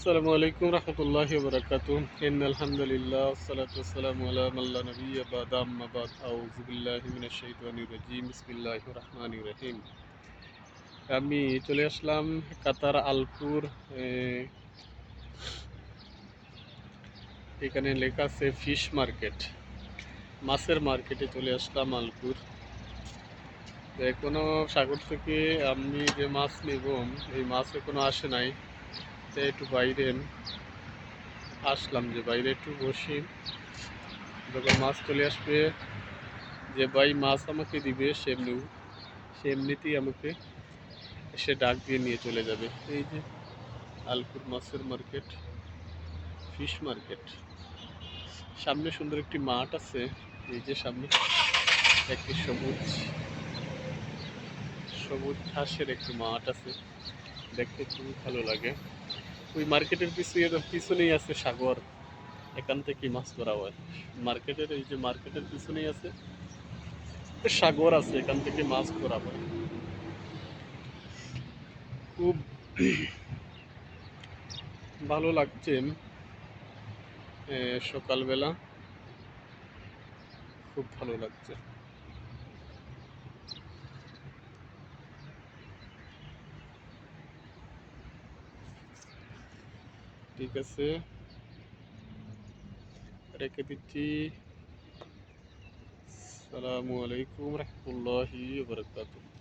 আসসালামু আলাইকুম রহমতুল্লাহি ওয়া বারাকাতুহু ইন্নাল হামদুলিল্লাহ ওয়াসসালাতু ওয়াসসালামু আলা মান লা নাবিয়্যা বা'দা আম্মা বা'দ আউযু বিল্লাহি মিনাশ শাইতানির রাজীম বিসমিল্লাহির রহমানির রহিম। আমি চলে আসলাম কাতার আলপুর। এখানে লেখা আছে ফিশ মার্কেট, মাছের মার্কেটে চলে আসলাম আলপুর। এখনো সাগর থেকে আমি যে মাছ নেব এই মাছ এখনো আসে নাই, তাই একটু বাইরে আসলাম, যে বাইরে একটু বসি। যখন মাছ চলে আসবে, যে ভাই মাছ আমাকে দিবে সে এমনিতেই আমাকে এসে ডাক দিয়ে নিয়ে চলে যাবে। এই যে আলপুর মাছের মার্কেট, ফিশ মার্কেট। সামনে সুন্দর একটি মাঠ আছে, এই যে সামনে একটি সবুজ সবুজ ঘাসের একটি মাঠ আছে, দেখতে খুবই ভালো লাগে। ওই মার্কেটের পিছনেই আছে সাগর, এখান থেকে মাছ ধরা হয়। মার্কেটের এই যে মার্কেটের পিছনেই আছে সাগর, আছে এখান থেকে মাছ ধরা হয়। খুব ভালো লাগছে সকালবেলা, খুব ভালো লাগছে। ঠিক আছে, রেখে দিচ্ছি। আসসালামু আলাইকুম রহমতুল্লাহি ওয়া বারাকাতুহু।